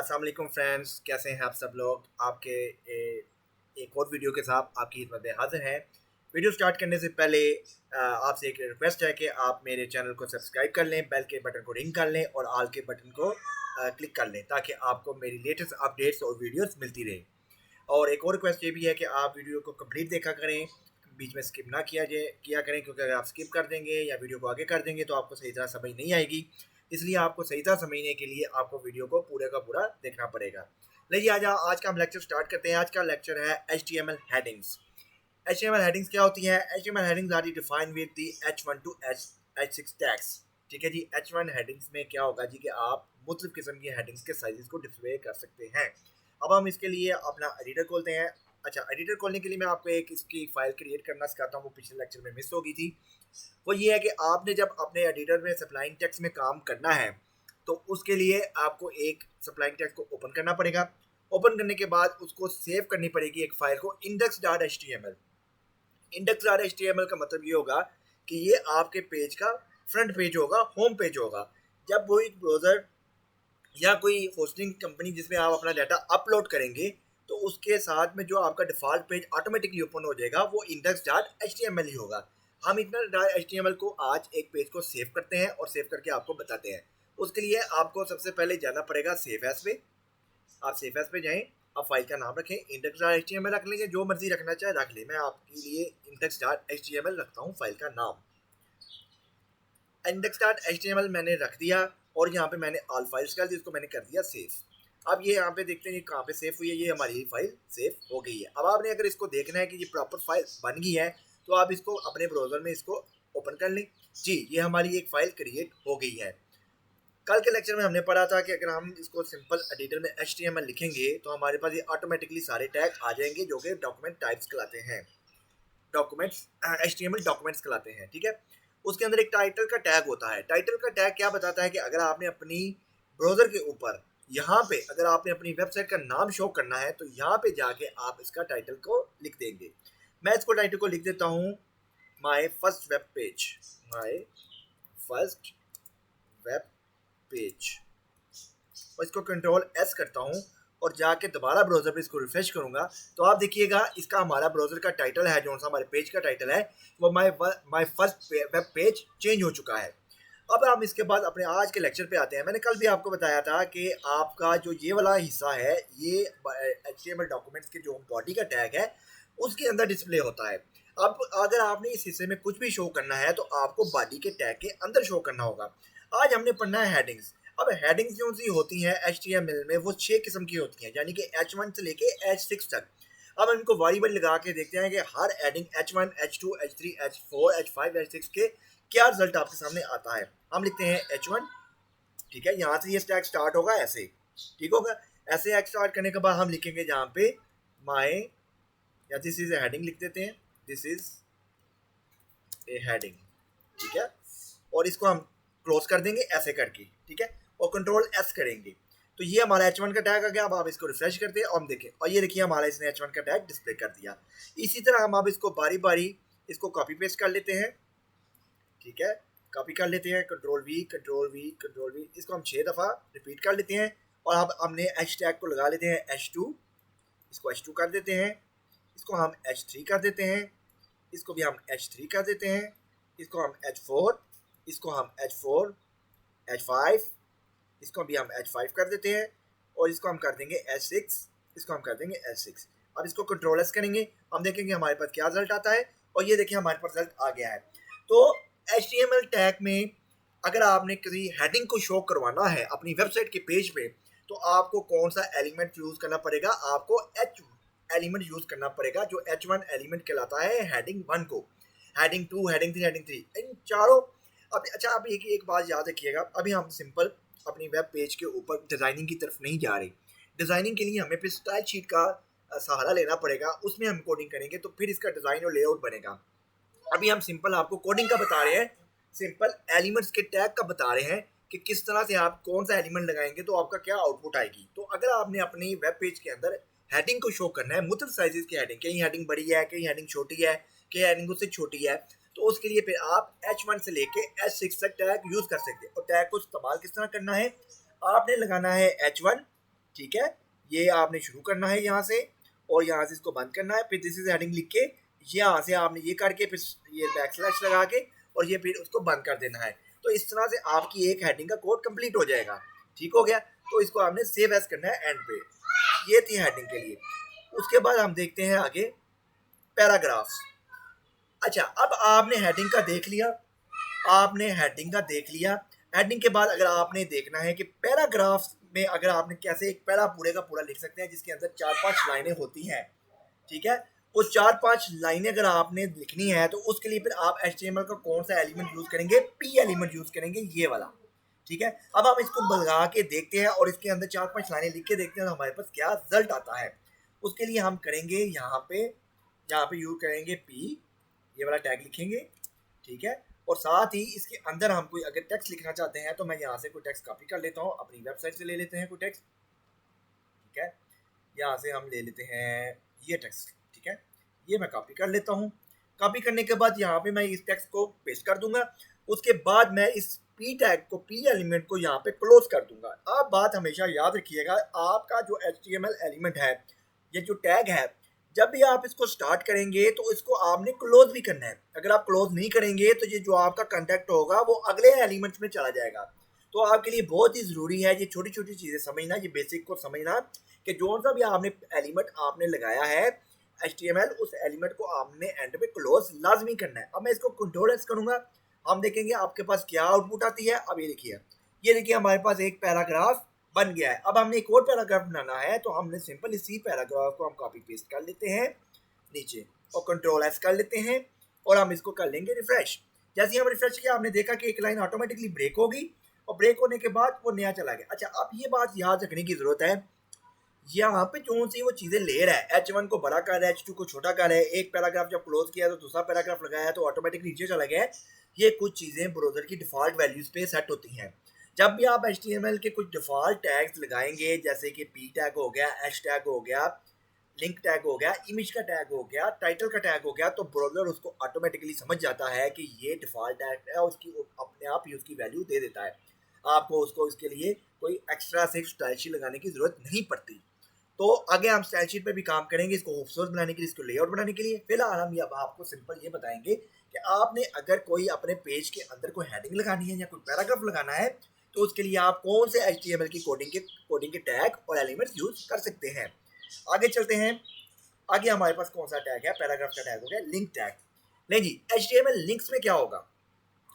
अस्सलाम वालेकुम फ्रेंड्स, कैसे हैं आप सब लोग। आपके एक और वीडियो के साथ आपकी खिदमत में हाजिर हैं। वीडियो स्टार्ट करने से पहले आपसे एक रिक्वेस्ट है कि आप मेरे चैनल को सब्सक्राइब कर लें, बेल के बटन को रिंग कर लें और आल के बटन को क्लिक कर लें ताकि आपको मेरी लेटेस्ट अपडेट्स और वीडियोस मिलती रहे। और एक और रिक्वेस्ट ये भी है कि आप वीडियो को कंप्लीट देखा करें, बीच में स्किप ना किया करें, क्योंकि अगर आप स्किप कर देंगे या वीडियो को आगे कर देंगे तो आपको सही तरह समझ नहीं आएगी। इसलिए आपको सही तरह समझने के लिए आपको वीडियो को पूरे का पूरा देखना पड़ेगा। लेकिन आज का हम लेक्चर स्टार्ट करते हैं। आज का लेक्चर है HTML हेडिंग्स। HTML हेडिंग्स क्या होती है? HTML headings are defined with the H1 to H6 tags. ठीक है जी। H1 हेडिंग्स में क्या होगा जी कि आप मुख्तलिफ किस्म की हेडिंग्स के साइजेस को डिस्प्ले कर सकते हैं। अब हम इसके लिए अपना एडिटर खोलते हैं। अच्छा, एडिटर खोलने के लिए मैं आपको एक इसकी फाइल क्रिएट करना सिखाता हूँ, वो पिछले लेक्चर में मिस हो गई थी। वो ये है कि आपने जब अपने एडिटर में सप्लाइंग टेक्स्ट में काम करना है तो उसके लिए आपको एक सप्लाइंग टेक्स्ट को ओपन करना पड़ेगा। ओपन करने के बाद उसको सेव करनी पड़ेगी एक फाइल को index.html। index.html का मतलब ये होगा कि ये आपके पेज का फ्रंट पेज होगा, होम पेज होगा। जब कोई ब्राउज़र या कोई होस्टिंग कंपनी जिसमें आप अपना डाटा अपलोड करेंगे तो उसके साथ में जो आपका डिफ़ॉल्ट पेज ऑटोमेटिकली ओपन हो जाएगा वो index.html ही होगा। हम इतना HTML को आज एक पेज को सेव करते हैं और सेव करके आपको बताते हैं। उसके लिए आपको सबसे पहले जाना पड़ेगा सेव एज पे। आप सेव एज पे जाएं, आप फाइल का नाम रखें, index.html रख लेंगे, जो मर्जी रखना चाहे रख ले। मैं आपके लिए index.html रखता हूँ फाइल का नाम। index.html मैंने रख दिया और यहाँ पे मैंने ऑल फाइल्स कर दी, इसको मैंने कर दिया सेव। अब ये यहाँ पे देखते हैं ये कहाँ पे सेव हुई है। ये हमारी फाइल सेव हो गई है। अब आपने अगर इसको देखना है कि ये प्रॉपर फाइल बन गई है तो आप इसको अपने ब्राउज़र में इसको ओपन कर लें। जी, ये हमारी एक फ़ाइल क्रिएट हो गई है। कल के लेक्चर में हमने पढ़ा था कि अगर हम इसको सिंपल एडिटर में HTML लिखेंगे तो हमारे पास ये ऑटोमेटिकली सारे टैग आ जाएंगे जो कि डॉक्यूमेंट टाइप्स कहलाते हैं। डॉक्यूमेंट्स HTML डॉक्यूमेंट्स कहलाते हैं। ठीक है। उसके अंदर एक टाइटल का टैग होता है। टाइटल का टैग क्या बताता है कि अगर आपने अपनी ब्राउज़र के ऊपर यहाँ पे अगर आपने अपनी वेबसाइट का नाम शो करना है तो यहाँ पे जाके आप इसका टाइटल को लिख देंगे। मैं इसको टाइटल को लिख देता हूँ my first web page. My first web page और इसको कंट्रोल S करता हूँ और जाके दोबारा ब्राउज़र पे इसको रिफ्रेश करूँगा तो आप देखिएगा इसका हमारा ब्राउज़र का टाइटल है, जो सा हमारे पेज का टाइटल है वो my first web page change हो चुका है। अब हम इसके बाद अपने आज के लेक्चर पे आते हैं। मैंने कल भी आपको बताया था कि आपका जो ये वाला हिस्सा है ये HTML डॉक्यूमेंट्स के जो बॉडी का टैग है उसके अंदर डिस्प्ले होता है। अब अगर आपने इस हिस्से में कुछ भी शो करना है तो आपको बॉडी के टैग के अंदर शो करना होगा। आज हमने पढ़ना है हेडिंग्स। अब हेडिंग्स जो सी होती हैं HTML में वो 6 किस्म की होती हैं, यानी कि H1 से लेके H6 तक। अब हम इनको वारी वारी लगा के देखते हैं कि हर heading H1, H2, H3, H4, H5, H6 के क्या रिजल्ट आपके सामने आता है। हम लिखते हैं H1। ठीक है, यहाँ से ये टैग स्टार्ट होगा ऐसे। ठीक होगा। ऐसे स्टार्ट करने के बाद हम लिखेंगे जहाँ पे माय या दिस इज ए हेडिंग लिख देते हैं। This is a heading. ठीक है। और इसको हम क्लोज कर देंगे ऐसे करके। ठीक है। और कंट्रोल S करेंगे तो ये हमारा H1 का टैग आ गया। अब आप इसको रिफ्रेश करते हैं और हम देखें और ये देखिए हमारा इसने H1 का टैग डिस्प्ले कर दिया। इसी तरह हम अब इसको बारी बारी इसको कॉपी पेस्ट कर लेते हैं। ठीक है, कॉपी कर लेते हैं, control V control V control V, इसको हम 6 दफ़ा रिपीट कर लेते हैं। और अब हमने H टैग को लगा लेते हैं H2, इसको H2 कर देते हैं, इसको हम H3 कर देते हैं, इसको भी हम H3 कर देते हैं, इसको हम H4, इसको हम H4, H5, इसको भी हम H5 कर देते हैं और इसको हम कर देंगे H6, इसको हम कर देंगे H6। अब इसको कंट्रोल S करेंगे, हम देखेंगे हमारे पास क्या रिजल्ट आता है और ये देखिए हमारे पास रिजल्ट आ गया है। तो HTML टैग में अगर आपने किसी हेडिंग को शो करवाना है अपनी वेबसाइट के पेज पे तो आपको कौन सा एलिमेंट यूज़ करना पड़ेगा? आपको H एलिमेंट यूज़ करना पड़ेगा जो H1 एलिमेंट कहलाता है हेडिंग 1 को। हेडिंग 2, हेडिंग 3, हेडिंग 3 इन चारों। अब अच्छा, आप एक बात याद रखिएगा, अभी हम सिंपल अपनी वेब पेज के ऊपर डिज़ाइनिंग की तरफ नहीं जा रहे। डिज़ाइनिंग के लिए हमें फिर स्टाइल शीट का सहारा लेना पड़ेगा, उसमें हम कोडिंग करेंगे तो फिर इसका डिज़ाइन और लेआउट बनेगा। अभी हम सिंपल आपको कोडिंग का बता रहे हैं, सिंपल एलिमेंट्स के टैग का बता रहे हैं कि किस तरह से आप कौन सा एलिमेंट लगाएंगे तो आपका क्या आउटपुट आएगी। तो अगर आपने अपनी वेब पेज के अंदर हेडिंग को शो करना है, मुख्तलिफ साइजेस की हेडिंग, कहीं हेडिंग बड़ी है, कहीं हेडिंग छोटी है, कहीं हेडिंग उससे छोटी है, तो उसके लिए फिर आप H1 से लेके H6 तक टैग यूज़ कर सकते हैं। और टैग को इस्तेमाल किस तरह करना है? आपने लगाना है H1 ठीक है, ये आपने शुरू करना है यहाँ से और यहाँ से इसको बंद करना है, फिर दिस इज हेडिंग लिख के यहाँ से आपने ये करके फिर ये बैक स्लैश लगा के और ये फिर उसको बंद कर देना है। तो इस तरह से आपकी एक हेडिंग का कोड कंप्लीट हो जाएगा। ठीक हो गया, तो इसको आपने सेव एज करना है एंड पे। ये थी हेडिंग के लिए। उसके बाद हम देखते हैं आगे पैराग्राफ्स। अच्छा, अब आपने हेडिंग का देख लिया, आपने हेडिंग का देख लिया। हेडिंग के बाद अगर आपने देखना है कि पैराग्राफ में अगर आपने कैसे एक पैरा पूरे का पूरा लिख सकते हैं जिसके अंदर 4-5 लाइनें होती हैं। ठीक है, वो 4-5 लाइनें अगर आपने लिखनी है तो उसके लिए फिर आप HTML का कौन सा एलिमेंट यूज करेंगे? P एलिमेंट यूज करेंगे, ये वाला। ठीक है, अब हम इसको लगा के देखते हैं और इसके अंदर 4-5 लाइनें लिख के देखते हैं तो हमारे पास क्या रिजल्ट आता है। उसके लिए हम करेंगे यहाँ पे यूज करेंगे P, ये वाला टैग लिखेंगे। ठीक है, और साथ ही इसके अंदर हम कोई अगर टेक्स्ट लिखना चाहते हैं तो मैं यहाँ से कोई टेक्स्ट कॉपी कर लेता हूँ, अपनी वेबसाइट से ले लेते हैं कोई टेक्स्ट। ठीक है, यहाँ से हम ले लेते हैं ये टेक्स्ट। ठीक है, ये मैं कॉपी कर लेता हूँ। कॉपी करने के बाद यहाँ पे मैं इस टेक्स्ट को पेस्ट कर दूंगा। उसके बाद मैं इस P टैग को, P एलिमेंट को यहाँ पे क्लोज कर दूंगा। आप बात हमेशा याद रखिएगा, आपका जो HTML एलिमेंट है, ये जो टैग है, जब भी आप इसको स्टार्ट करेंगे तो इसको आपने क्लोज भी करना है। अगर आप क्लोज नहीं करेंगे तो ये जो आपका कंटेंट होगा वो अगले एलिमेंट्स में चला जाएगा। तो आपके लिए बहुत ही ज़रूरी है ये छोटी छोटी चीज़ें समझना, ये बेसिक को समझना कि जो सा भी आपने एलिमेंट आपने लगाया है HTML, उस एलिमेंट को आपने एंड पे क्लोज लाजमी करना है। अब मैं इसको कंट्रोल एस करूँगा, हम देखेंगे आपके पास क्या आउटपुट आती है। अब ये देखिए हमारे पास एक पैराग्राफ बन गया है। अब हमने एक और पैराग्राफ बनाना है तो हमने सिंपल इसी पैराग्राफ को हम कॉपी पेस्ट कर लेते हैं नीचे और कंट्रोल एस कर लेते हैं और हम इसको कर लेंगे रिफ्रेश। जैसे ही हम रिफ्रेश किया हमने देखा कि एक लाइन ऑटोमेटिकली ब्रेक होगी और ब्रेक होने के बाद वो नया चला गया। अच्छा, अब ये बात याद रखने की जरूरत है, यहाँ पे जो सी वो चीज़ें ले रहा है, H1 को बड़ा कर रहा है, H2 को छोटा कर रहा है, एक पैराग्राफ जब क्लोज किया तो दूसरा पैराग्राफ लगाया तो ऑटोमेटिकली नीचे चला गया है। ये कुछ चीज़ें ब्राउज़र की डिफ़ॉल्ट वैल्यूज़ पे सेट होती हैं। जब भी आप HTML के कुछ डिफ़ॉल्ट टैग्स लगाएंगे, जैसे कि P टैग हो गया, H टैग हो गया, लिंक टैग हो गया, इमेज का टैग हो गया, टाइटल का टैग हो गया, तो ब्राउज़र उसको ऑटोमेटिकली समझ जाता है कि ये डिफ़ॉल्ट टैग है, उसकी अपने आप ही उसकी वैल्यू दे देता है। आपको उसको इसके लिए कोई एक्स्ट्रा से स्टाइल शीट लगाने की ज़रूरत नहीं पड़ती। तो आगे हम स्टाइल शीट पे भी काम करेंगे इसको खूबसूरत बनाने के लिए, इसको लेआउट बनाने के लिए। फिलहाल हम अब आपको सिंपल ये बताएंगे कि आपने अगर कोई अपने पेज के अंदर कोई हेडिंग लगानी है या कोई पैराग्राफ लगाना है तो उसके लिए आप कौन से HTML की कोडिंग के टैग और एलिमेंट्स यूज कर सकते हैं। आगे चलते हैं। आगे हमारे पास कौन सा टैग है? पैराग्राफ का टैग हो गया लिंक टैग। नहीं जी, HTML लिंक्स में क्या होगा?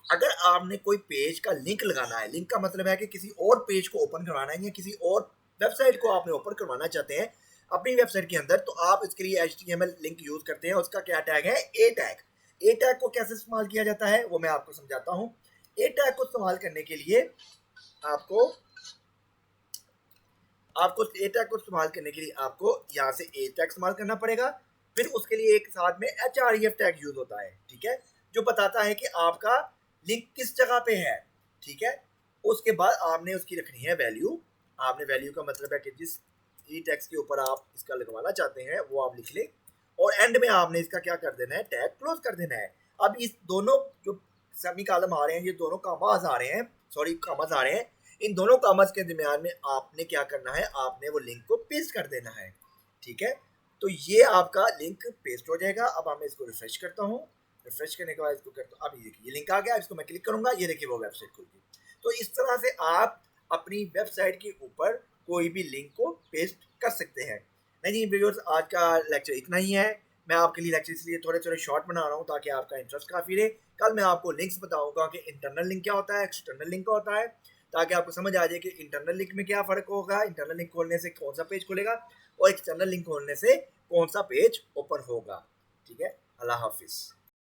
अगर आपने कोई पेज का लिंक लगाना है, लिंक का मतलब है कि किसी और पेज को ओपन करवाना है या किसी और वेबसाइट को आपने ओपन करवाना चाहते हैं अपनी वेबसाइट के अंदर, तो आप इसके लिए HTML लिंक यूज करते हैं। उसका क्या टैग है? ए टैग। ए टैग को कैसे इस्तेमाल किया जाता है वो मैं आपको समझाता हूँ। ए टैग को इस्तेमाल करने के लिए आपको ए टैग को इस्तेमाल करने के लिए आपको यहाँ से ए टैग इस्तेमाल करना पड़ेगा। फिर उसके लिए एक साथ में href टैग यूज होता है, ठीक है, जो बताता है कि आपका लिंक किस जगह पे है। ठीक है, उसके बाद आपने उसकी रखनी है वैल्यू। आपने वैल्यू का मतलब है कि जिस ई टेक्स्ट के ऊपर आप इसका लगवाना चाहते हैं वो आप लिख लें और एंड में आपने इसका क्या कर देना है? टैग क्लोज कर देना है। अब इस दोनों जो सेमी कॉलम आ रहे हैं, ये दोनों कामाज आ रहे हैं, सॉरी कामाज आ रहे हैं, इन दोनों कामाज के दरमियान में आपने क्या करना है? आपने वो लिंक को पेस्ट कर देना है। ठीक है, तो ये आपका लिंक पेस्ट हो जाएगा। अब मैं इसको रिफ्रेश करता हूँ। रिफ्रेश करने के बाद इसको करता हूँ, अब ये देखिए ये लिंक आ गया। इसको मैं क्लिक करूंगा, ये देखिए वो वेबसाइट खुल गई। तो इस तरह से आप अपनी वेबसाइट के ऊपर कोई भी लिंक को पेस्ट कर सकते हैं। नहीं जी व्यूअर्स, आज का लेक्चर इतना ही है। मैं आपके लिए लेक्चर इसलिए थोड़े थोड़े शॉर्ट बना रहा हूँ ताकि आपका इंटरेस्ट काफ़ी रहे। कल मैं आपको लिंक्स बताऊंगा कि इंटरनल लिंक क्या होता है, एक्सटर्नल लिंक क्या होता है, ताकि आपको समझ आ जाए कि इंटरनल लिंक में क्या फ़र्क होगा, इंटरनल लिंक खोलने से कौन सा पेज खुलेगा और एक्सटर्नल लिंक खोलने से कौन सा पेज ओपन होगा। ठीक है, अल्लाह हाफिज़।